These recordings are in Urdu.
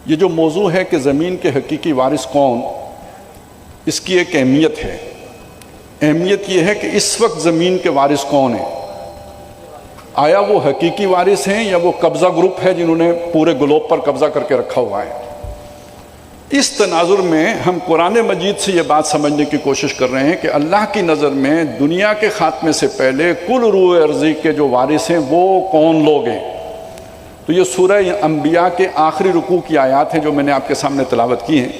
یہ جو موضوع ہے کہ زمین کے حقیقی وارث کون، اس کی ایک اہمیت ہے۔ اہمیت یہ ہے کہ اس وقت زمین کے وارث کون ہیں، آیا وہ حقیقی وارث ہیں یا وہ قبضہ گروپ ہے جنہوں نے پورے گلوب پر قبضہ کر کے رکھا ہوا ہے۔ اس تناظر میں ہم قرآن مجید سے یہ بات سمجھنے کی کوشش کر رہے ہیں کہ اللہ کی نظر میں دنیا کے خاتمے سے پہلے کل روح ارضی کے جو وارث ہیں وہ کون لوگ ہیں۔ تو یہ سورہ انبیاء کے آخری رکوع کی آیات ہیں جو میں نے آپ کے سامنے تلاوت کی ہیں،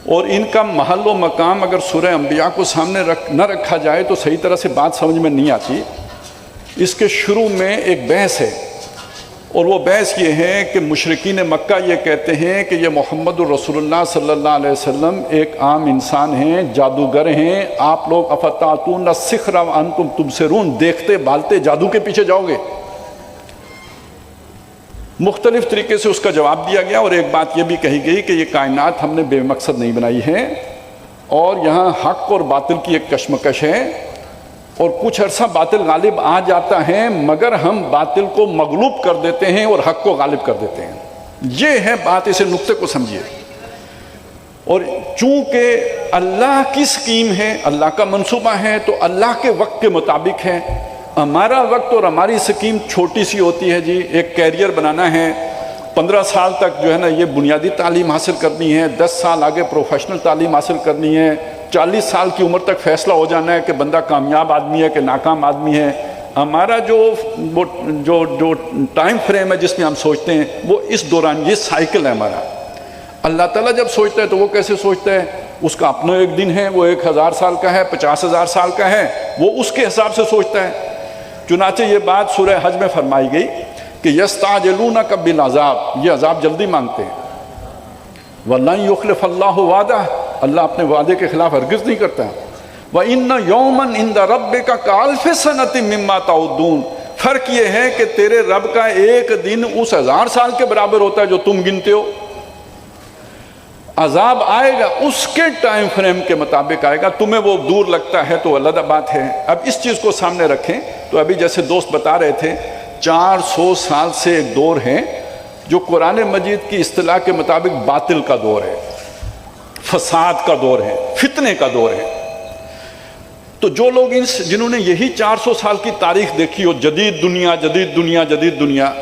اور ان کا محل و مقام اگر سورہ انبیاء کو سامنے نہ رکھا جائے تو صحیح طرح سے بات سمجھ میں نہیں آتی۔ اس کے شروع میں ایک بحث ہے، اور وہ بحث یہ ہے کہ مشرکین مکہ یہ کہتے ہیں کہ یہ محمد الرسول اللہ صلی اللہ علیہ وسلم ایک عام انسان ہیں، جادوگر ہیں، آپ لوگ افتاتون السحر وانتم تبصرون، دیکھتے بالتے جادو کے پیچھے جاؤ گے۔ مختلف طریقے سے اس کا جواب دیا گیا، اور ایک بات یہ بھی کہی گئی کہ یہ کائنات ہم نے بے مقصد نہیں بنائی ہے، اور یہاں حق اور باطل کی ایک کشمکش ہے، اور کچھ عرصہ باطل غالب آ جاتا ہے مگر ہم باطل کو مغلوب کر دیتے ہیں اور حق کو غالب کر دیتے ہیں۔ یہ ہے بات، اسے نقطے کو سمجھیے۔ اور چونکہ اللہ کی سکیم ہے، اللہ کا منصوبہ ہے، تو اللہ کے وقت کے مطابق ہے۔ ہمارا وقت اور ہماری سکیم چھوٹی سی ہوتی ہے جی، ایک کیریئر بنانا ہے، 15 سال تک جو ہے نا یہ بنیادی تعلیم حاصل کرنی ہے، 10 سال آگے پروفیشنل تعلیم حاصل کرنی ہے، 40 سال کی عمر تک فیصلہ ہو جانا ہے کہ بندہ کامیاب آدمی ہے کہ ناکام آدمی ہے۔ ہمارا جو ٹائم فریم ہے جس میں ہم سوچتے ہیں وہ اس دوران، یہ سائیکل ہے ہمارا۔ اللہ تعالیٰ جب سوچتا ہے تو وہ کیسے سوچتا ہے؟ اس کا اپنا ایک دن ہے، وہ 1000 سال کا ہے، 50,000 سال کا ہے، وہ اس کے حساب سے سوچتا ہے۔ چنانچہ یہ بات سورہ حج میں فرمائی گئی کہ یستعجلونک بالعذاب، یہ عذاب جلدی مانگتے ہیں، وَلَن يُخْلِفَ اللَّهُ وَعْدَهُ، اللہ اپنے وعدے کے خلاف ہرگز نہیں کرتا۔ وَإِنَّ يَوْمًا عِندَ رَبِّكَ كَأَلْفِ سَنَةٍ مِّمَّا تَعُدُّونَ، فرق یہ ہے کہ تیرے رب کا ایک دن اس 1000 سال کے برابر ہوتا ہے جو تم گنتے ہو۔ عذاب آئے گا اس کے ٹائم فریم کے مطابق آئے گا، تمہیں وہ دور لگتا ہے تو علیحدہ بات ہے۔ اب اس چیز کو سامنے رکھیں تو ابھی جیسے دوست بتا رہے تھے 400 سال سے ایک دور ہے جو قرآن مجید کی اصطلاح کے مطابق باطل کا دور ہے، فساد کا دور ہے، فتنے کا دور ہے۔ تو جو لوگ جنہوں نے یہی 400 سال کی تاریخ دیکھی ہو، جدید دنیا جدید دنیا جدید دنیا،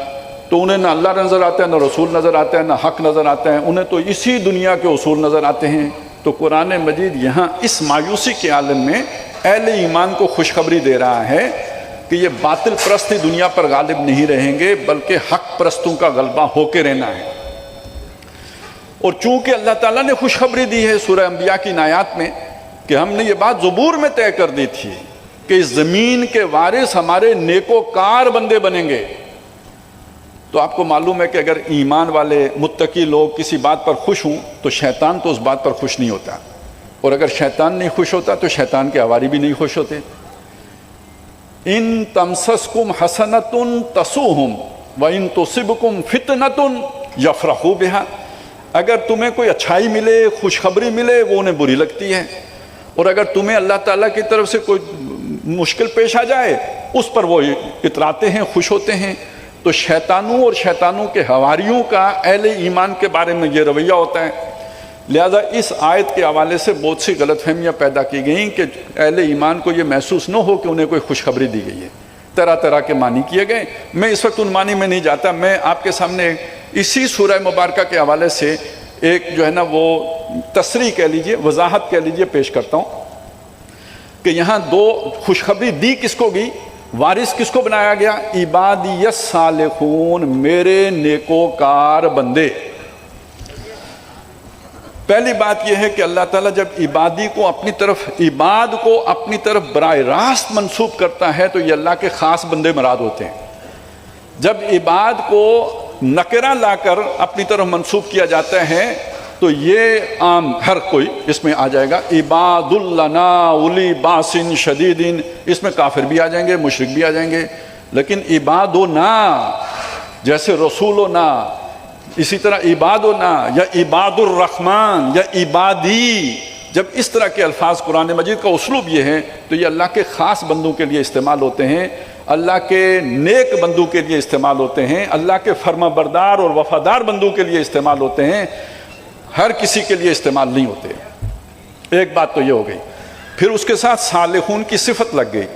تو انہیں نہ اللہ نظر آتا ہے، نہ رسول نظر آتا ہے، نہ حق نظر آتا ہے، انہیں تو اسی دنیا کے اصول نظر آتے ہیں۔ تو قرآن مجید یہاں اس مایوسی کے عالم میں اہل ایمان کو خوشخبری دے رہا ہے کہ یہ باطل پرستی دنیا پر غالب نہیں رہیں گے بلکہ حق پرستوں کا غلبہ ہو کے رہنا ہے۔ اور چونکہ اللہ تعالیٰ نے خوشخبری دی ہے سورہ انبیاء کی آیات میں کہ ہم نے یہ بات زبور میں طے کر دی تھی کہ اس زمین کے وارث ہمارے نیکوکار بندے بنیں گے، تو آپ کو معلوم ہے کہ اگر ایمان والے متقی لوگ کسی بات پر خوش ہوں تو شیطان تو اس بات پر خوش نہیں ہوتا، اور اگر شیطان نہیں خوش ہوتا تو شیطان کے حواری بھی نہیں خوش ہوتے۔ ان تمسسکم حسنۃ تسؤہم وان تصبکم فتنۃ یفرحوا بہا، اگر تمہیں کوئی اچھائی ملے، خوشخبری ملے، وہ انہیں بری لگتی ہے، اور اگر تمہیں اللہ تعالیٰ کی طرف سے کوئی مشکل پیش آ جائے اس پر وہ اتراتے ہیں، خوش ہوتے ہیں۔ تو شیطانوں اور شیطانوں کے حواریوں کا اہل ایمان کے بارے میں یہ رویہ ہوتا ہے۔ لہذا اس آیت کے حوالے سے بہت سی غلط فہمیاں پیدا کی گئیں کہ اہل ایمان کو یہ محسوس نہ ہو کہ انہیں کوئی خوشخبری دی گئی ہے، طرح طرح کے معنی کیے گئے۔ میں اس وقت ان معنی میں نہیں جاتا، میں آپ کے سامنے اسی سورہ مبارکہ کے حوالے سے ایک جو ہے نا وہ تصریح کہہ لیجئے، وضاحت کہہ لیجئے پیش کرتا ہوں کہ یہاں دو خوشخبری دی کس کو گئی، وارث کس کو بنایا گیا؟ عبادی الصالحون، میرے نیکوکار بندے۔ پہلی بات یہ ہے کہ اللہ تعالیٰ جب عبادی کو اپنی طرف، عباد کو اپنی طرف براہ راست منسوب کرتا ہے تو یہ اللہ کے خاص بندے مراد ہوتے ہیں۔ جب عباد کو نکرہ لا کر اپنی طرف منسوب کیا جاتا ہے تو یہ عام ہر کوئی اس میں آ جائے گا۔ عباد لنا اولی باس شدید، اس میں کافر بھی آ جائیں گے، مشرک بھی آ جائیں گے۔ لیکن عبادنا جیسے رسولنا، اسی طرح عبادنا یا عباد الرحمن یا عبادی، جب اس طرح کے الفاظ قرآن مجید کا اسلوب یہ ہے تو یہ اللہ کے خاص بندوں کے لیے استعمال ہوتے ہیں۔ اللہ کے نیک بندوں کے لیے استعمال ہوتے ہیں، اللہ کے فرما بردار اور وفادار بندوں کے لیے استعمال ہوتے ہیں، ہر کسی کے لیے استعمال نہیں ہوتے۔ ایک بات تو یہ ہو گئی۔ پھر اس کے ساتھ صالحون کی صفت لگ گئی،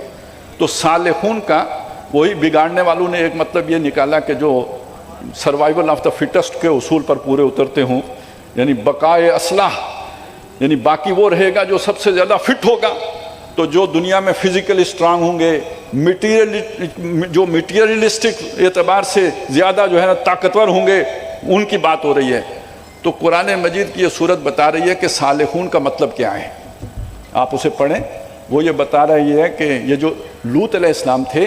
تو صالحون کا وہی بگاڑنے والوں نے ایک مطلب یہ نکالا کہ جو سروائیول آف دا فٹسٹ کے اصول پر پورے اترتے ہوں، یعنی بقائے اصلاح، یعنی باقی وہ رہے گا جو سب سے زیادہ فٹ ہوگا۔ تو جو دنیا میں فزیکلی اسٹرانگ ہوں گے، جو میٹیریلسٹک اعتبار سے زیادہ جو ہے نا طاقتور ہوں گے، ان کی بات ہو رہی ہے۔ تو قرآن مجید کی یہ صورت بتا رہی ہے کہ صالحون کا مطلب کیا ہے، آپ اسے پڑھیں۔ وہ یہ بتا رہی ہے کہ یہ جو لوط علیہ السلام تھے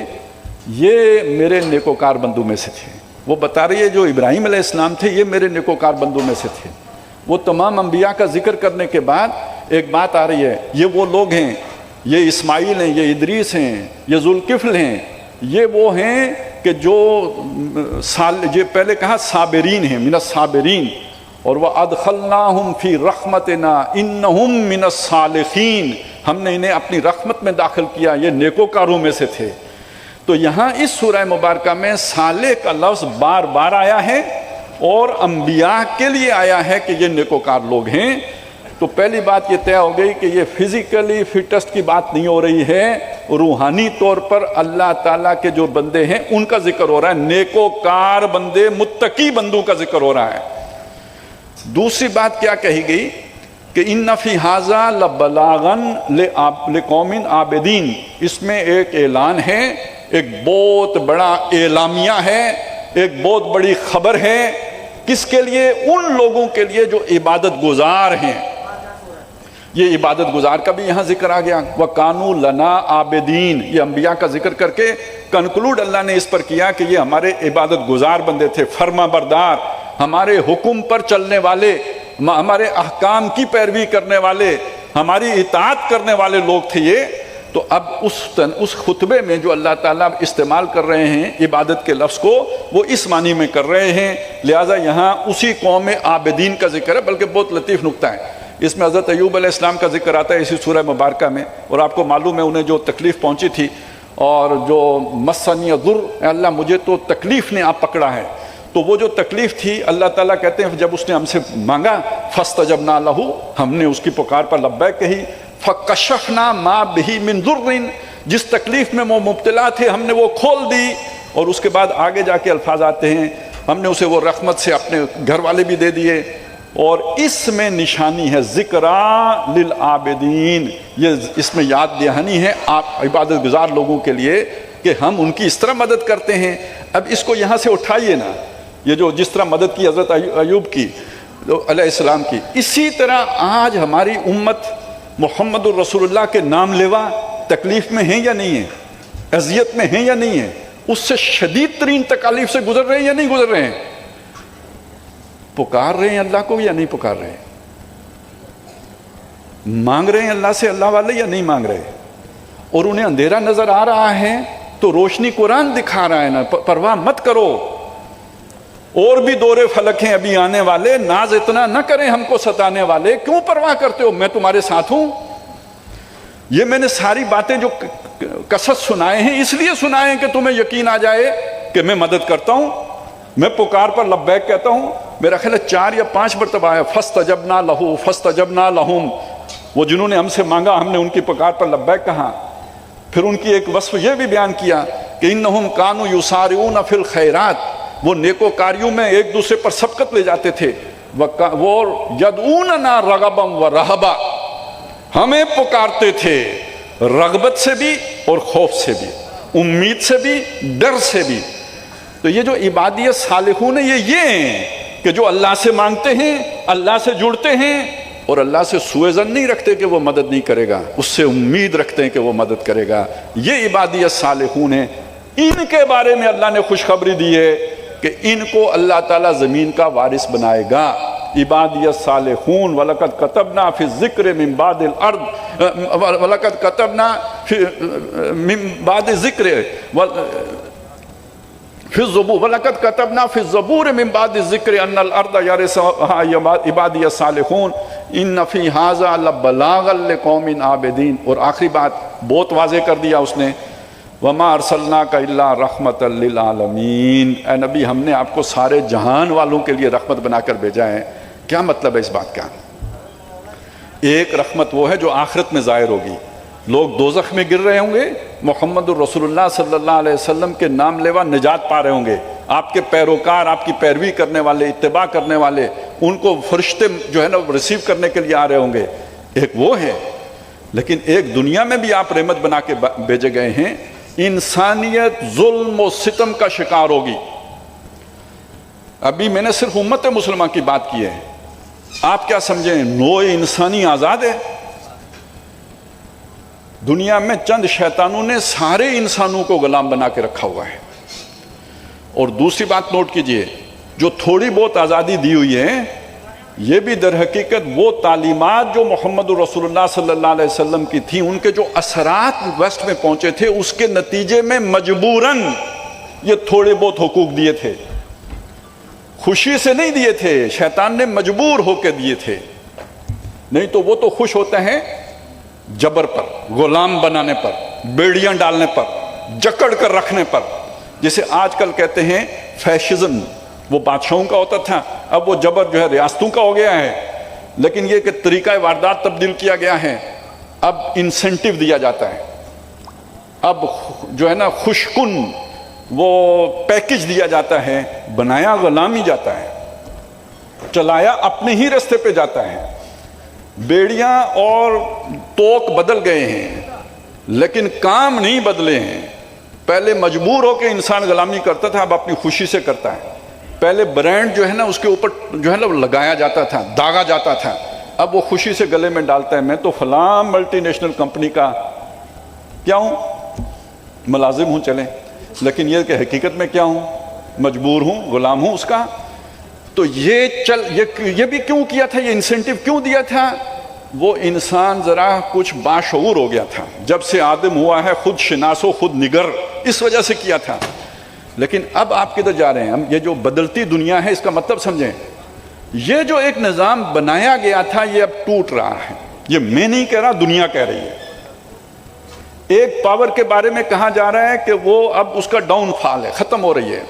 یہ میرے نیکوکار بندوں میں سے تھے۔ وہ بتا رہی ہے جو ابراہیم علیہ السلام تھے یہ میرے نیکوکار بندوں میں سے تھے۔ وہ تمام انبیاء کا ذکر کرنے کے بعد ایک بات آ رہی ہے، یہ وہ لوگ ہیں، یہ اسماعیل ہیں، یہ ادریس ہیں، یہ ذوالکفل ہیں، یہ وہ ہیں کہ جو یہ پہلے کہا صابرین ہیں، من الصابرین، اور وَأَدْخَلْنَاهُمْ فِي رَحْمَتِنَا إِنَّهُمْ مِنَ الصَّالِحِينَ، ہم نے انہیں اپنی رحمت میں داخل کیا، یہ نیکوکاروں میں سے تھے۔ تو یہاں اس سورہ مبارکہ میں صالح کا لفظ بار بار آیا ہے اور انبیاء کے لیے آیا ہے کہ یہ نیکوکار لوگ ہیں۔ تو پہلی بات یہ طے ہو گئی کہ یہ فزیکلی فٹسٹ کی بات نہیں ہو رہی ہے، روحانی طور پر اللہ تعالیٰ کے جو بندے ہیں ان کا ذکر ہو رہا ہے، نیکوکار بندے، متقی بندوں کا ذکر ہو رہا ہے۔ دوسری بات کیا کہی گئی کہ ان فی ھذا لبلاغن لقوم عابدین، اس میں ایک اعلان ہے، ایک بہت بڑا اعلامیہ ہے، ایک بہت بڑی خبر ہے، کس کے لیے؟ ان لوگوں کے لیے جو عبادت گزار ہیں۔ یہ عبادت گزار کا بھی یہاں ذکر آ گیا، وَقَانُوا لَنَا عَابِدِينَ، یہ انبیاء کا ذکر کر کے کنکلوڈ اللہ نے اس پر کیا کہ یہ ہمارے عبادت گزار بندے تھے، فرما بردار، ہمارے حکم پر چلنے والے، ہمارے احکام کی پیروی کرنے والے، ہماری اطاعت کرنے والے لوگ تھے یہ۔ تو اب اس خطبے میں جو اللہ تعالیٰ استعمال کر رہے ہیں عبادت کے لفظ کو، وہ اس معنی میں کر رہے ہیں، لہٰذا یہاں اسی قوم عابدین کا ذکر ہے۔ بلکہ بہت لطیف نقطہ ہے، اس میں حضرت ایوب علیہ السلام کا ذکر آتا ہے اسی سورہ مبارکہ میں، اور آپ کو معلوم ہے انہیں جو تکلیف پہنچی تھی، اور جو مسنی ضر، اللہ مجھے تو تکلیف نے آپ پکڑا ہے۔ تو وہ جو تکلیف تھی اللہ تعالیٰ کہتے ہیں جب اس نے ہم سے مانگا فاستجبنا لہ، ہم نے اس کی پکار پر لبیک کہی، فکشفنا ما بہ من ضر، جس تکلیف میں وہ مبتلا تھے ہم نے وہ کھول دی۔ اور اس کے بعد آگے جا کے الفاظ آتے ہیں ہم نے اسے وہ رحمت سے اپنے گھر والے بھی دے دیے، اور اس میں نشانی ہے ذکرى للعابدین، یہ اس میں یاد دہانی ہے آپ عبادت گزار لوگوں کے لیے کہ ہم ان کی اس طرح مدد کرتے ہیں۔ اب اس کو یہاں سے اٹھائیے نا، یہ جو جس طرح مدد کی حضرت ایوب کی علیہ السلام کی، اسی طرح آج ہماری امت محمد الرسول اللہ کے نام لیوا تکلیف میں ہیں یا نہیں ہیں، اذیت میں ہیں یا نہیں ہیں، اس سے شدید ترین تکالیف سے گزر رہے ہیں یا نہیں گزر رہے ہیں، پکار رہے ہیں اللہ کو یا نہیں پکار رہے ہیں، مانگ رہے ہیں اللہ سے اللہ والے یا نہیں مانگ رہے، اور انہیں اندھیرا نظر آ رہا ہے تو روشنی قرآن دکھا رہا ہے نا، پرواہ مت کرو، اور بھی دورے فلک ہیں ابھی آنے والے، ناز اتنا نہ کریں ہم کو ستانے والے، کیوں پرواہ کرتے ہو، میں تمہارے ساتھ ہوں۔ یہ میں نے ساری باتیں جو قصص سنائے ہیں اس لیے سنائے ہیں کہ تمہیں یقین آ جائے کہ میں مدد کرتا ہوں، میں پکار پر لبیک کہتا ہوں۔ میرا خیال ہے 4 یا 5 مرتبہ ہے فاستجبنا لہ فاستجبنا لہم، وہ جنہوں نے ہم سے مانگا ہم نے ان کی پکار پر لبیک کہا۔ پھر ان کی ایک وصف یہ بھی بیان کیا کہ انہم کانوا یسارعون فی الخیرات، وہ نیکوکاریوں میں ایک دوسرے پر سبقت لے جاتے تھے، وہ یدعوننا رغبا ورہبا، ہمیں پکارتے تھے رغبت سے بھی اور خوف سے بھی، امید سے بھی ڈر سے بھی۔ تو یہ جو عبادیت صالحون ہیں یہ ہیں کہ جو اللہ سے مانگتے ہیں، اللہ سے جڑتے ہیں، اور اللہ سے سوء ظن نہیں رکھتے کہ وہ مدد نہیں کرے گا، اس سے امید رکھتے ہیں کہ وہ مدد کرے گا۔ یہ عبادیت صالحون ہیں، ان کے بارے میں اللہ نے خوشخبری دی ہے کہ ان کو اللہ تعالیٰ زمین کا وارث بنائے گا۔ عبادیت صالحون وَلَقَدْ كَتَبْنَا فِي الذِّكْرِ مِن بَعْدِ الْأَرْضِ وَلَقَدْ كَتَبْنَا مِن بَعْدِ الذِّكْرِ فِي الزُّبُورِ وَلَقَدْ كَتَبْنَا فِي الزُّبُورِ مِن بَعْدِ الذِّكْرِ أَنَّ الْأَرْضَ يَرِثُهَا عِبَادِيَ الصَّالِحُونَ إِنَّ فِي هَذَا لَبَلَاغًا لِقَوْمٍ عَابِدِينَ۔ اور آخری بات بہت واضح کر دیا اس نے وما ارسلناک الا رحمۃ للعالمین، اے نبی ہم نے آپ کو سارے جہان والوں کے لیے رحمت بنا کر بھیجا ہے۔ کیا مطلب ہے اس بات کا؟ ایک رحمت وہ ہے جو آخرت میں ظاہر ہوگی، لوگ دوزخ میں گر رہے ہوں گے، محمد الرسول اللہ صلی اللہ علیہ وسلم کے نام لیوا نجات پا رہے ہوں گے، آپ کے پیروکار، آپ کی پیروی کرنے والے، اتباع کرنے والے، ان کو فرشتے جو ہے نا ریسیو کرنے کے لیے آ رہے ہوں گے، ایک وہ ہے۔ لیکن ایک دنیا میں بھی آپ رحمت بنا کے بھیجے گئے ہیں، انسانیت ظلم و ستم کا شکار ہوگی۔ ابھی میں نے صرف امت مسلمہ کی بات کی ہے، آپ کیا سمجھیں نوع انسانی آزاد ہے؟ دنیا میں چند شیطانوں نے سارے انسانوں کو غلام بنا کے رکھا ہوا ہے۔ اور دوسری بات نوٹ کیجئے، جو تھوڑی بہت آزادی دی ہوئی ہے، یہ بھی در حقیقت وہ تعلیمات جو محمد رسول اللہ صلی اللہ علیہ وسلم کی تھی، ان کے جو اثرات ویسٹ میں پہنچے تھے، اس کے نتیجے میں مجبوراً یہ تھوڑے بہت حقوق دیے تھے، خوشی سے نہیں دیے تھے، شیطان نے مجبور ہو کے دیے تھے، نہیں تو وہ تو خوش ہوتے ہیں جبر پر، غلام بنانے پر، بیڑیاں ڈالنے پر، جکڑ کر رکھنے پر، جسے آج کل کہتے ہیں فیشزم۔ وہ بادشاہوں کا ہوتا تھا، اب وہ جبر جو ہے ریاستوں کا ہو گیا ہے، لیکن یہ کہ طریقہ واردات تبدیل کیا گیا ہے، اب انسینٹیو دیا جاتا ہے، اب جو ہے نا خوشکن وہ پیکج دیا جاتا ہے، بنایا غلامی جاتا ہے، چلایا اپنے ہی رستے پہ جاتا ہے۔ بیڑیاں اور توق بدل گئے ہیں لیکن کام نہیں بدلے ہیں۔ پہلے مجبور ہو کے انسان غلامی کرتا تھا، اب اپنی خوشی سے کرتا ہے۔ پہلے برانڈ جو ہے نا اس کے اوپر جو ہے نا لگایا جاتا تھا، داغا جاتا تھا، اب وہ خوشی سے گلے میں ڈالتا ہے، میں تو فلاں ملٹی نیشنل کمپنی کا کیا ہوں، ملازم ہوں چلیں، لیکن یہ کہ حقیقت میں کیا ہوں، مجبور ہوں، غلام ہوں اس کا۔ تو یہ بھی کیوں کیا تھا، یہ انسینٹیو کیوں دیا تھا؟ وہ انسان ذرا کچھ باشعور ہو گیا تھا، جب سے آدم ہوا ہے خود شناس و خود نگر، اس وجہ سے کیا تھا۔ لیکن اب آپ کدھر جا رہے ہیں؟ ہم یہ جو بدلتی دنیا ہے اس کا مطلب سمجھیں، یہ جو ایک نظام بنایا گیا تھا یہ اب ٹوٹ رہا ہے۔ یہ میں نہیں کہہ رہا، دنیا کہہ رہی ہے۔ ایک پاور کے بارے میں کہا جا رہا ہے کہ وہ اب اس کا ڈاؤن فال ہے، ختم ہو رہی ہے،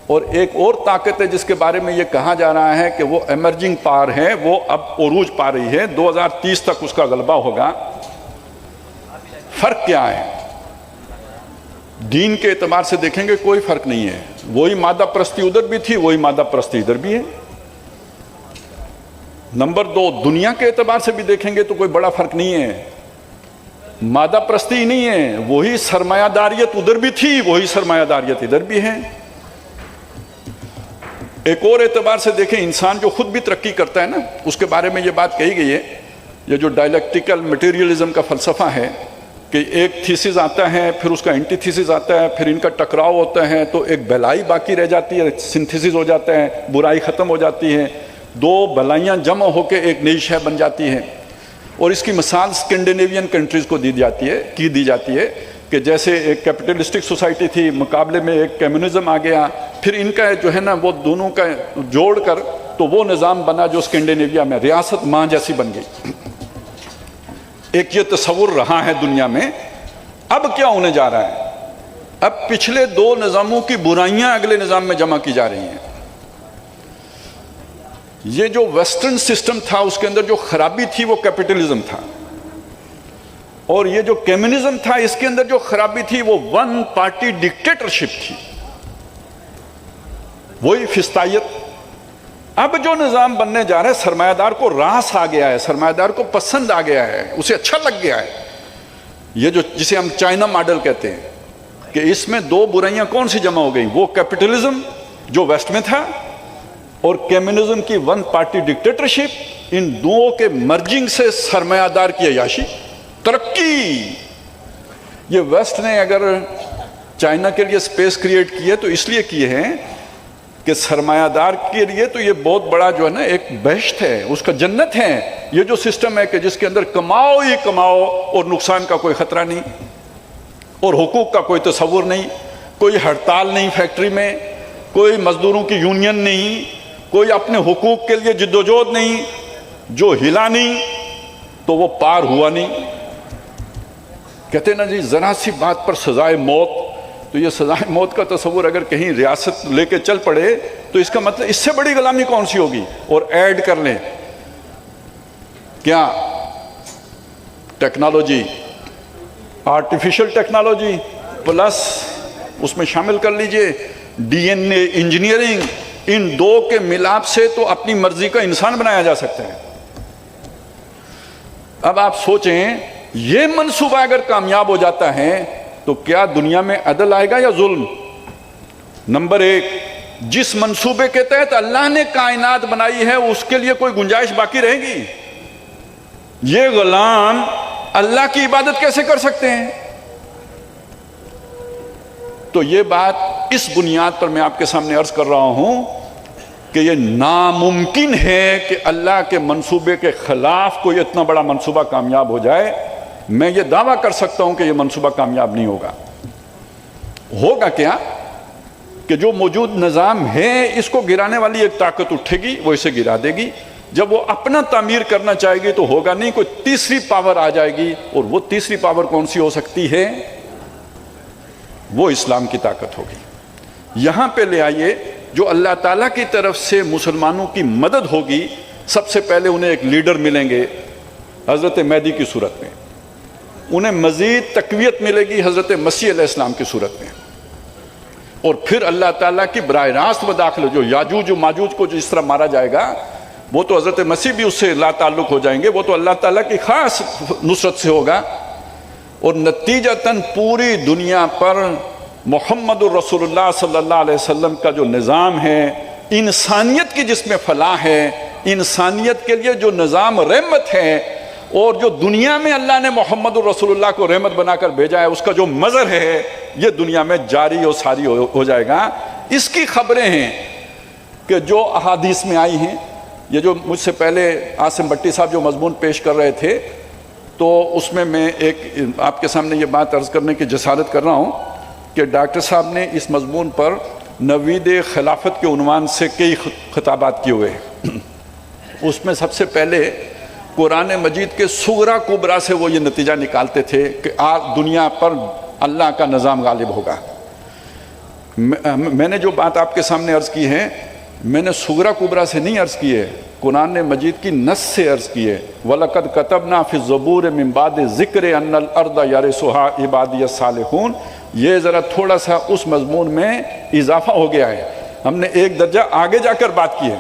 اور ایک اور طاقت ہے جس کے بارے میں یہ کہا جا رہا ہے کہ وہ ایمرجنگ پاور ہے، وہ اب عروج پا رہی ہے، 2030 تک اس کا غلبہ ہوگا۔ فرق کیا ہے؟ دین کے اعتبار سے دیکھیں گے کوئی فرق نہیں ہے، وہی مادہ پرستی ادھر بھی تھی، وہی مادہ پرستی ادھر بھی ہے۔ نمبر دو، دنیا کے اعتبار سے بھی دیکھیں گے تو کوئی بڑا فرق نہیں ہے، مادہ پرستی ہی نہیں ہے، وہی سرمایہ داریت ادھر بھی تھی، وہی سرمایہ داریت ادھر بھی ہے۔ ایک اور اعتبار سے دیکھیں، انسان جو خود بھی ترقی کرتا ہے نا، اس کے بارے میں یہ بات کہی گئی ہے، یہ جو ڈائلیکٹیکل میٹیریلزم کا فلسفہ ہے کہ ایک تھیسس آتا ہے، پھر اس کا اینٹی تھیسس آتا ہے، پھر ان کا ٹکراؤ ہوتا ہے تو ایک بھلائی باقی رہ جاتی ہے، سنتھیسس ہو جاتا ہے، برائی ختم ہو جاتی ہے، دو بھلائیاں جمع ہو کے ایک نئی شے بن جاتی ہے۔ اور اس کی مثال اسکینڈینیوین کنٹریز کو دی جاتی ہے کہ جیسے ایک کیپٹلسٹک سوسائٹی تھی، مقابلے میں ایک کمیونزم آ گیا، پھر ان کا جو ہے نا وہ دونوں کا جوڑ کر تو وہ نظام بنا جو اسکینڈینیویا میں ریاست ماں جیسی بن گئی۔ ایک یہ تصور رہا ہے دنیا میں۔ اب کیا ہونے جا رہا ہے؟ اب پچھلے دو نظاموں کی برائیاں اگلے نظام میں جمع کی جا رہی ہیں۔ یہ جو ویسٹرن سسٹم تھا اس کے اندر جو خرابی تھی وہ کیپٹلزم تھا، اور یہ جو کمیونزم تھا اس کے اندر جو خرابی تھی وہ ون پارٹی ڈکٹیٹرشپ تھی، وہی فسطائیت۔ اب جو نظام بننے جا رہا ہے، سرمایہ دار کو راس آ گیا ہے، سرمایہ دار کو پسند آ گیا ہے، اسے اچھا لگ گیا ہے، یہ جو جسے ہم چائنا ماڈل کہتے ہیں، کہ اس میں دو برائیاں کون سی جمع ہو گئیں، وہ کیپٹلزم جو ویسٹ میں تھا اور کمیونزم کی ون پارٹی ڈکٹیٹرشپ، ان دو کے مرجنگ سے سرمایہ دار کی عیاشی، ترقی۔ یہ ویسٹ نے اگر چائنا کے لیے سپیس کریٹ کی ہے تو اس لیے کیے ہیں کہ سرمایہ دار کے لیے تو یہ بہت بڑا جو ہے نا ایک بہشت ہے، اس کا جنت ہے، یہ جو سسٹم ہے کہ جس کے اندر کماؤ ہی کماؤ اور نقصان کا کوئی خطرہ نہیں، اور حقوق کا کوئی تصور نہیں، کوئی ہڑتال نہیں فیکٹری میں، کوئی مزدوروں کی یونین نہیں، کوئی اپنے حقوق کے لیے جدوجہد نہیں، جو ہلا نہیں تو وہ پار ہوا نہیں۔ کہتے ہیں نا جی ذرا سی بات پر سزائے موت، تو یہ سزائے موت کا تصور اگر کہیں ریاست لے کے چل پڑے تو اس کا مطلب اس سے بڑی غلامی کون سی ہوگی؟ اور ایڈ کر لیں کیا ٹیکنالوجی، آرٹیفیشل ٹیکنالوجی پلس اس میں شامل کر لیجئے ڈی این اے انجینئرنگ، ان دو کے ملاپ سے تو اپنی مرضی کا انسان بنایا جا سکتا ہے۔ اب آپ سوچیں یہ منصوبہ اگر کامیاب ہو جاتا ہے تو کیا دنیا میں عدل آئے گا یا ظلم؟ نمبر ایک، جس منصوبے کے تحت اللہ نے کائنات بنائی ہے اس کے لیے کوئی گنجائش باقی رہے گی؟ یہ غلام اللہ کی عبادت کیسے کر سکتے ہیں؟ تو یہ بات اس بنیاد پر میں آپ کے سامنے عرض کر رہا ہوں کہ یہ ناممکن ہے کہ اللہ کے منصوبے کے خلاف کوئی اتنا بڑا منصوبہ کامیاب ہو جائے۔ میں یہ دعویٰ کر سکتا ہوں کہ یہ منصوبہ کامیاب نہیں ہوگا۔ ہوگا کیا کہ جو موجود نظام ہے اس کو گرانے والی ایک طاقت اٹھے گی، وہ اسے گرا دے گی۔ جب وہ اپنا تعمیر کرنا چاہے گی تو ہوگا نہیں، کوئی تیسری پاور آ جائے گی، اور وہ تیسری پاور کون سی ہو سکتی ہے؟ وہ اسلام کی طاقت ہوگی۔ یہاں پہ لے آئیے، جو اللہ تعالیٰ کی طرف سے مسلمانوں کی مدد ہوگی، سب سے پہلے انہیں ایک لیڈر ملیں گے حضرت مہدی کی صورت میں، انہیں مزید تقویت ملے گی حضرت مسیح علیہ السلام کی صورت میں، اور پھر اللہ تعالیٰ کی براہ راست مداخلت، جو یاجوج و ماجوج کو جس طرح مارا جائے گا وہ تو حضرت مسیح بھی اس سے لا تعلق ہو جائیں گے، وہ تو اللہ تعالیٰ کی خاص نصرت سے ہوگا، اور نتیجتاً پوری دنیا پر محمد الرسول اللہ صلی اللہ علیہ وسلم کا جو نظام ہے، انسانیت کی جس میں فلاح ہے، انسانیت کے لیے جو نظام رحمت ہے، اور جو دنیا میں اللہ نے محمد الرسول اللہ کو رحمت بنا کر بھیجا ہے، اس کا جو مظہر ہے یہ دنیا میں جاری و ساری ہو جائے گا۔ اس کی خبریں ہیں کہ جو احادیث میں آئی ہیں، یہ جو مجھ سے پہلے عاصم بٹی صاحب جو مضمون پیش کر رہے تھے، تو اس میں ایک آپ کے سامنے یہ بات عرض کرنے کی جسارت کر رہا ہوں کہ ڈاکٹر صاحب نے اس مضمون پر نوید خلافت کے عنوان سے کئی خطابات کیے ہوئے ہیں۔ اس میں سب سے پہلے قرآن مجید کے صغرا کبرا سے وہ یہ نتیجہ نکالتے تھے کہ آج دنیا پر اللہ کا نظام غالب ہوگا۔ میں نے جو بات آپ کے سامنے عرض کی ہے، میں نے صغرا کبرا سے نہیں عرض کی ہے، قرآن مجید کی نص سے عرض کی ہے۔ وَلَقَدْ كَتَبْنَا فِي الزَّبُورِ مِن بَعْدِ ذِكْرِ أَنَّ الْأَرْضَ يَرِثُهَا عِبَادِيَ الصَّالِحُونَ، یہ ذرا تھوڑا سا اس مضمون میں اضافہ ہو گیا ہے، ہم نے ایک درجہ آگے جا کر بات کی ہے۔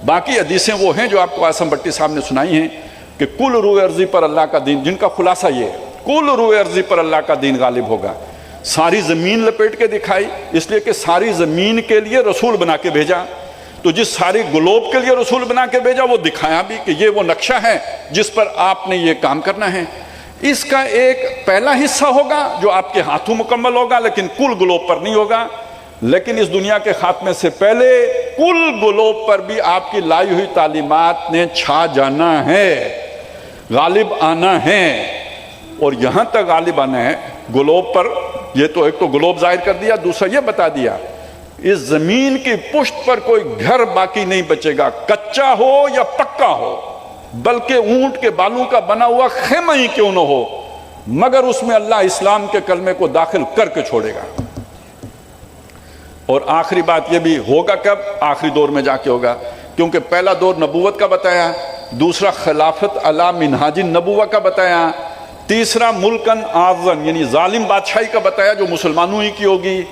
باقی حدیثیں وہ ہیں جو آپ کو عاصم بٹی صاحب نے سنائی ہیں کہ کل روئے ارضی پر اللہ کا دین، جن کا خلاصہ یہ ہے کل روئے ارضی پر اللہ کا دین غالب ہوگا۔ ساری زمین لپیٹ کے دکھائی، اس لیے کہ ساری زمین کے لیے رسول بنا کے بھیجا، تو جس ساری گلوب کے لیے رسول بنا کے بھیجا وہ دکھایا بھی کہ یہ وہ نقشہ ہے جس پر آپ نے یہ کام کرنا ہے۔ اس کا ایک پہلا حصہ ہوگا جو آپ کے ہاتھوں مکمل ہوگا، لیکن کل گلوب پر نہیں ہوگا۔ لیکن اس دنیا کے خاتمے سے پہلے کل گلوب پر بھی آپ کی لائی ہوئی تعلیمات نے چھا جانا ہے، غالب آنا ہے، اور یہاں تک غالب آنا ہے گلوب پر۔ یہ تو ایک تو گلوب ظاہر کر دیا، دوسرا یہ بتا دیا اس زمین کی پشت پر کوئی گھر باقی نہیں بچے گا، کچا ہو یا پکا ہو، بلکہ اونٹ کے بالوں کا بنا ہوا خیمہ ہی کیوں نہ ہو، مگر اس میں اللہ اسلام کے کلمے کو داخل کر کے چھوڑے گا۔ اور آخری بات یہ بھی ہوگا کب؟ آخری دور میں جا کے ہوگا، کیونکہ پہلا دور نبوت کا بتایا، دوسرا خلافت علی منہاج النبوہ کا بتایا، تیسرا ملکن آذن یعنی ظالم بادشاہی کا بتایا جو مسلمانوں ہی کی ہوگی،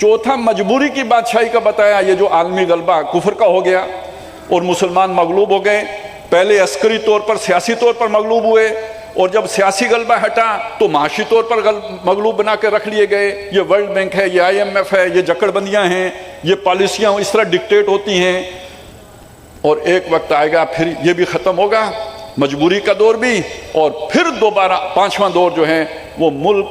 چوتھا مجبوری کی بادشاہی کا بتایا، یہ جو عالمی غلبہ کفر کا ہو گیا اور مسلمان مغلوب ہو گئے، پہلے عسکری طور پر سیاسی طور پر مغلوب ہوئے، اور جب سیاسی غلبہ ہٹا تو معاشی طور پر مغلوب بنا کے رکھ لیے گئے۔ یہ ورلڈ بینک ہے، یہ IMF ہے، یہ جکڑ بندیاں ہیں، یہ پالیسیاں اس طرح ڈکٹیٹ ہوتی ہیں، اور ایک وقت آئے گا پھر یہ بھی ختم ہوگا، مجبوری کا دور بھی، اور پھر دوبارہ پانچواں دور جو ہے وہ ملک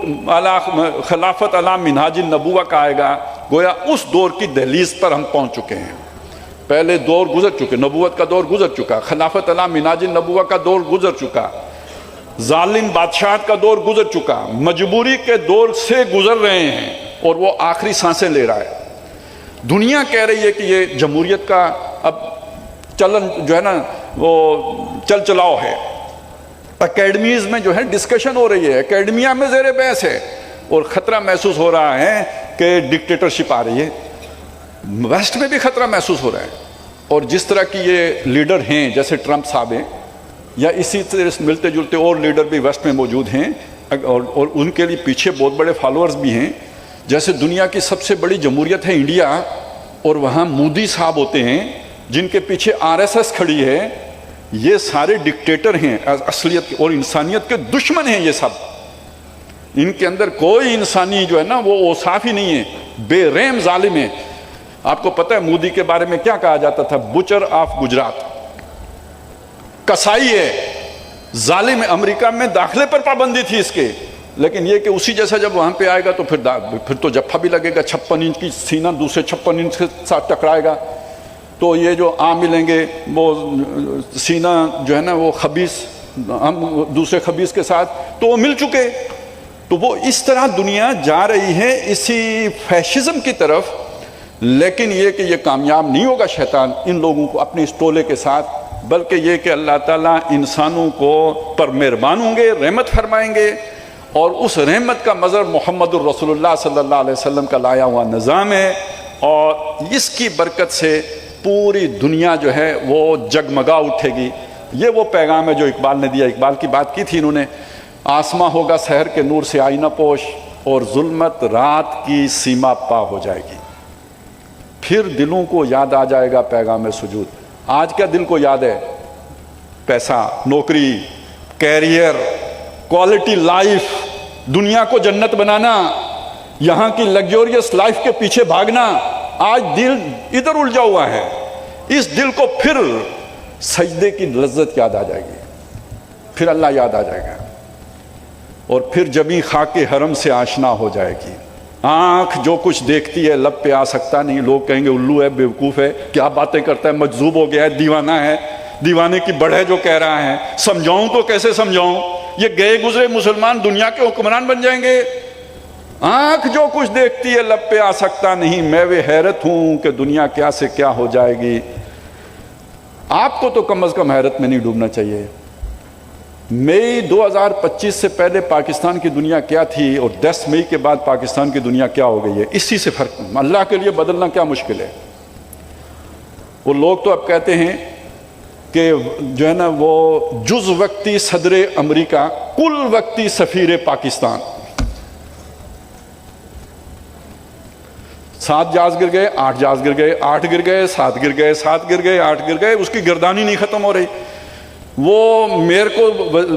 خلافت علی منہاج النبوہ کا آئے گا۔ گویا اس دور کی دہلیز پر ہم پہنچ چکے ہیں۔ پہلے دور گزر چکے، نبوت کا دور گزر چکا، خلافت علی منہاج النبوہ کا دور گزر چکا، ظالم بادشاہت کا دور گزر چکا، مجبوری کے دور سے گزر رہے ہیں، اور وہ آخری سانسیں لے رہا ہے۔ دنیا کہہ رہی ہے کہ یہ جمہوریت کا اب چلن جو ہے نا وہ چل چلاؤ ہے، اکیڈمیز میں جو ہے ڈسکشن ہو رہی ہے، اکیڈمیا میں زیر بحث ہے، اور خطرہ محسوس ہو رہا ہے کہ ڈکٹیٹرشپ آ رہی ہے، ویسٹ میں بھی خطرہ محسوس ہو رہا ہے۔ اور جس طرح کی یہ لیڈر ہیں جیسے ٹرمپ صاحب ہیں، یا اسی طرح سے ملتے جلتے اور لیڈر بھی ویسٹ میں موجود ہیں، اور ان کے لیے پیچھے بہت بڑے فالوورز بھی ہیں، جیسے دنیا کی سب سے بڑی جمہوریت ہے انڈیا، اور وہاں مودی صاحب ہوتے ہیں جن کے پیچھے RSS کھڑی ہے، یہ سارے ڈکٹیٹر ہیں اصلیت اور انسانیت کے دشمن ہیں یہ سب، ان کے اندر کوئی انسانی جو ہے نا وہ اوصاف ہی نہیں ہے، بے رحم ظالم ہے۔ آپ کو پتہ ہے مودی کے بارے میں کیا کہا جاتا تھا؟ بچر آف گجرات، کسائی ہے، ظالم ہے۔ امریکہ میں داخلے پر پابندی تھی اس کے، لیکن یہ کہ اسی جیسا جب وہاں پہ آئے گا تو پھر تو جفا بھی لگے گا، 56 انچ کی سینہ دوسرے 56 انچ کے ساتھ ٹکرائے گا، تو یہ جو عام ملیں گے وہ سینہ جو ہے نا وہ خبیث، ہم دوسرے خبیث کے ساتھ تو وہ مل چکے۔ تو وہ اس طرح دنیا جا رہی ہے اسی فیشزم کی طرف، لیکن یہ کہ یہ کامیاب نہیں ہوگا شیطان ان لوگوں کو اپنے اس ٹولے کے ساتھ، بلکہ یہ کہ اللہ تعالیٰ انسانوں کو پر مہربان ہوں گے، رحمت فرمائیں گے، اور اس رحمت کا مظہر محمد الرسول اللہ صلی اللہ علیہ وسلم کا لایا ہوا نظام ہے، اور اس کی برکت سے پوری دنیا جو ہے وہ جگمگا اٹھے گی۔ یہ وہ پیغام ہے جو اقبال نے دیا۔ اقبال کی بات کی تھی انہوں نے، آسماں ہوگا سحر کے نور سے آئینہ پوش، اور ظلمت رات کی سیما پا ہو جائے گی، پھر دلوں کو یاد آ جائے گا پیغام سجود۔ آج کیا دل کو یاد ہے؟ پیسہ، نوکری، کیریئر، کوالٹی لائف، دنیا کو جنت بنانا، یہاں کی لگزوریس لائف کے پیچھے بھاگنا۔ آج دل ادھر الجھا ہوا ہے، اس دل کو پھر سجدے کی لذت یاد آ جائے گی، پھر اللہ یاد آ جائے گا، اور پھر جبیں خاک حرم سے آشنا ہو جائے گی۔ آنکھ جو کچھ دیکھتی ہے لب پہ آ سکتا نہیں، لوگ کہیں گے الو ہے، بیوقوف ہے، کیا باتیں کرتا ہے، مجذوب ہو گیا ہے، دیوانہ ہے، دیوانے کی بڑھ ہے جو کہہ رہا ہے، سمجھاؤں تو کیسے سمجھاؤں؟ یہ گئے گزرے مسلمان دنیا کے حکمران بن جائیں گے۔ آنکھ جو کچھ دیکھتی ہے لب پہ آ سکتا نہیں، میں وہ حیرت ہوں کہ دنیا کیا سے کیا ہو جائے گی۔ آپ کو تو کم از کم حیرت میں نہیں ڈوبنا چاہیے۔ مئی 2025 سے پہلے پاکستان کی دنیا کیا تھی، اور 10 مئی کے بعد پاکستان کی دنیا کیا ہو گئی ہے، اسی سے فرق۔ اللہ کے لیے بدلنا کیا مشکل ہے۔ وہ لوگ تو اب کہتے ہیں کہ جو ہے نا وہ جز وقتی صدر امریکہ، کل وقتی سفیر پاکستان۔ 7 جہاز گر گئے، 8 جہاز گر گئے، 8 گر گئے، 7 گر گئے، 7 گر گئے، 8 گر گئے، اس کی گردانی نہیں ختم ہو رہی۔ وہ میئر کو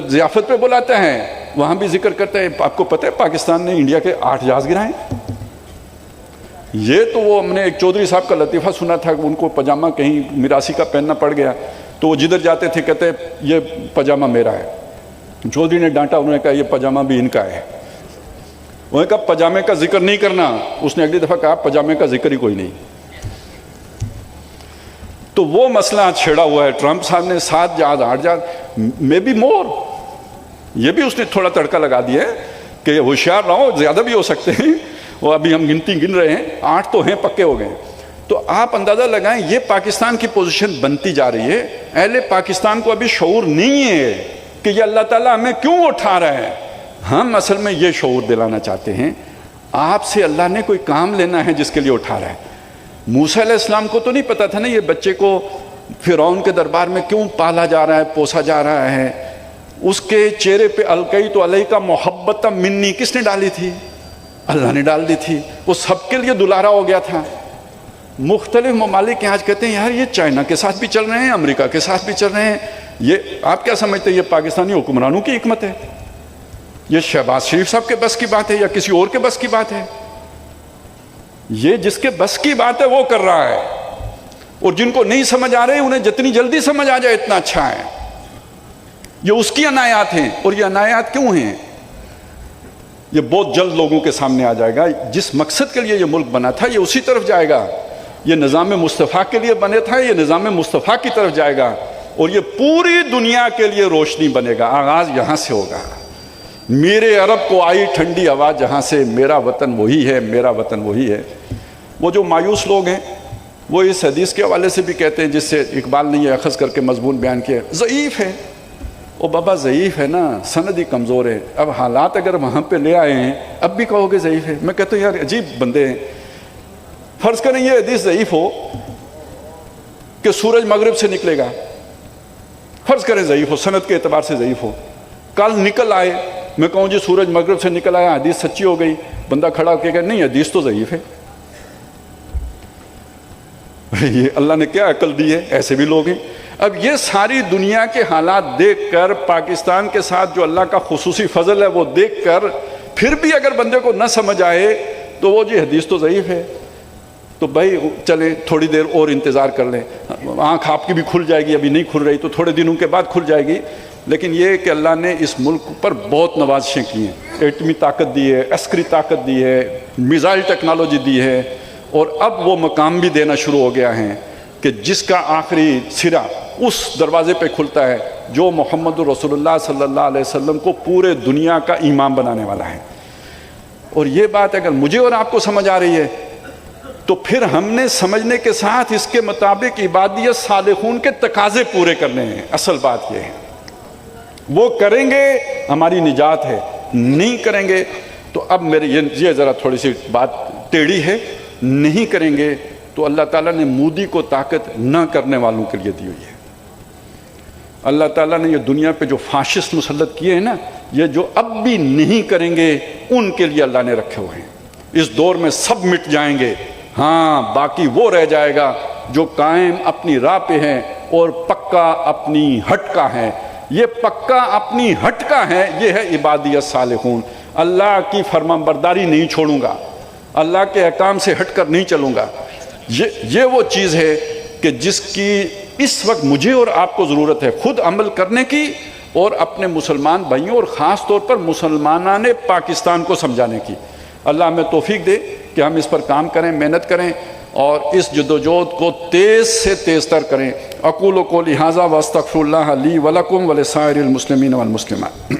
ضیافت پہ بلاتا ہے، وہاں بھی ذکر کرتے ہیں، آپ کو پتہ ہے پاکستان نے انڈیا کے 8 جہاز گرائے۔ یہ تو وہ ہم نے ایک چودھری صاحب کا لطیفہ سنا تھا کہ ان کو پاجامہ کہیں میراثی کا پہننا پڑ گیا، تو وہ جدھر جاتے تھے کہتے یہ پاجامہ میرا ہے۔ چودھری نے ڈانٹا، انہوں نے کہا یہ پاجامہ بھی ان کا ہے۔ انہوں نے کہا پاجامے کا ذکر نہیں کرنا۔ اس نے اگلی دفعہ کہا پاجامے کا ذکر ہی کوئی نہیں۔ تو وہ مسئلہ چھیڑا ہوا ہے۔ ٹرمپ صاحب نے 7 جہاز 8 جہاز میں بھی مور، یہ بھی اس نے تھوڑا تڑکا لگا دیا ہے کہ ہوشیار رہو، زیادہ بھی ہو سکتے ہیں، وہ ابھی ہم گنتی گن رہے ہیں، 8 تو ہیں، پکے ہو گئے۔ تو آپ اندازہ لگائیں یہ پاکستان کی پوزیشن بنتی جا رہی ہے۔ اہل پاکستان کو ابھی شعور نہیں ہے کہ یہ اللہ تعالیٰ ہمیں کیوں اٹھا رہا ہے۔ ہم اصل میں یہ شعور دلانا چاہتے ہیں، آپ سے اللہ نے کوئی کام لینا ہے جس کے لیے اٹھا رہا ہے۔ موسیٰ علیہ السلام کو تو نہیں پتا تھا نا یہ بچے کو فرعون کے دربار میں کیوں پالا جا رہا ہے، پوسا جا رہا ہے۔ اس کے چہرے پہ القیت علیک محبت منی کس نے ڈالی تھی؟ اللہ نے ڈال دی تھی۔ وہ سب کے لیے دلارا ہو گیا تھا۔ مختلف ممالک آج کہتے ہیں یار یہ چائنا کے ساتھ بھی چل رہے ہیں، امریکہ کے ساتھ بھی چل رہے ہیں۔ یہ آپ کیا سمجھتے ہیں یہ پاکستانی حکمرانوں کی حکمت ہے؟ یہ شہباز شریف صاحب کے بس کی بات ہے یا کسی اور کے بس کی بات ہے؟ یہ جس کے بس کی بات ہے وہ کر رہا ہے، اور جن کو نہیں سمجھ آ رہے انہیں جتنی جلدی سمجھ آ جائے اتنا اچھا ہے۔ یہ اس کی عنایات ہیں، اور یہ عنایات کیوں ہیں یہ بہت جلد لوگوں کے سامنے آ جائے گا۔ جس مقصد کے لیے یہ ملک بنا تھا یہ اسی طرف جائے گا۔ یہ نظام مصطفیٰ کے لیے بنے تھا، یہ نظام مصطفیٰ کی طرف جائے گا، اور یہ پوری دنیا کے لیے روشنی بنے گا۔ آغاز یہاں سے ہوگا۔ میرے عرب کو آئی ٹھنڈی ہوا جہاں سے، میرا وطن وہی ہے، میرا وطن وہی ہے۔ وہ جو مایوس لوگ ہیں وہ اس حدیث کے حوالے سے بھی کہتے ہیں جس سے اقبال نے یہ اخذ کر کے مضمون بیان کیا، ضعیف ہے، وہ بابا ضعیف ہے نا، سند ہی کمزور ہے، اب حالات اگر وہاں پہ لے آئے ہیں اب بھی کہو گے ضعیف ہے۔ میں کہتا ہوں یار عجیب بندے ہیں۔ فرض کریں یہ حدیث ضعیف ہو کہ سورج مغرب سے نکلے گا، فرض کریں ضعیف ہو، سند کے اعتبار سے ضعیف ہو، کل نکل آئے، میں کہوں جی سورج مغرب سے نکل آیا، حدیث سچی ہو گئی، بندہ کھڑا ہو کے کہے نہیں حدیث تو ضعیف ہے۔ یہ اللہ نے کیا عقل دی ہے، ایسے بھی لوگ ہیں۔ اب یہ ساری دنیا کے حالات دیکھ کر، پاکستان کے ساتھ جو اللہ کا خصوصی فضل ہے وہ دیکھ کر، پھر بھی اگر بندے کو نہ سمجھ آئے تو وہ جی حدیث تو ضعیف ہے، تو بھائی چلیں تھوڑی دیر اور انتظار کر لیں، آنکھ آپ کی بھی کھل جائے گی، ابھی نہیں کھل رہی تو تھوڑے دنوں کے بعد کھل جائے گی۔ لیکن یہ کہ اللہ نے اس ملک پر بہت نوازشیں کی ہیں، ایٹمی طاقت دی ہے، عسکری طاقت دی ہے، میزائل ٹیکنالوجی دی ہے، اور اب وہ مقام بھی دینا شروع ہو گیا ہے کہ جس کا آخری سرا اس دروازے پہ کھلتا ہے جو محمد رسول اللہ صلی اللہ علیہ وسلم کو پورے دنیا کا امام بنانے والا ہے۔ اور یہ بات اگر مجھے اور آپ کو سمجھ آ رہی ہے تو پھر ہم نے سمجھنے کے ساتھ اس کے مطابق عبادیت صالحون کے تقاضے پورے کرنے ہیں۔ اصل بات یہ ہے وہ کریں گے ہماری نجات ہے، نہیں کریں گے تو اب میری یہ ذرا تھوڑی سی بات ٹیڑھی ہے، نہیں کریں گے تو اللہ تعالیٰ نے مودی کو طاقت نہ کرنے والوں کے لیے دی ہوئی ہے۔ اللہ تعالیٰ نے یہ دنیا پہ جو فاشسٹ مسلط کیے ہیں نا، یہ جو اب بھی نہیں کریں گے ان کے لیے اللہ نے رکھے ہوئے ہیں۔ اس دور میں سب مٹ جائیں گے، ہاں باقی وہ رہ جائے گا جو قائم اپنی راہ پہ ہیں اور پکا اپنی ہٹ کا ہے۔ یہ پکا اپنی ہٹ کا ہے، یہ ہے عبادیت صالحون۔ اللہ کی فرمان برداری نہیں چھوڑوں گا، اللہ کے احکام سے ہٹ کر نہیں چلوں گا۔ یہ وہ چیز ہے کہ جس کی اس وقت مجھے اور آپ کو ضرورت ہے، خود عمل کرنے کی اور اپنے مسلمان بھائیوں اور خاص طور پر مسلمانان پاکستان کو سمجھانے کی۔ اللہ ہمیں توفیق دے کہ ہم اس پر کام کریں، محنت کریں اور اس جدوجہد کو تیز سے تیز تر کریں۔ اقول قولی ھذا واستغفر اللہ لی ولکم ولسائر المسلمین والمسلمات۔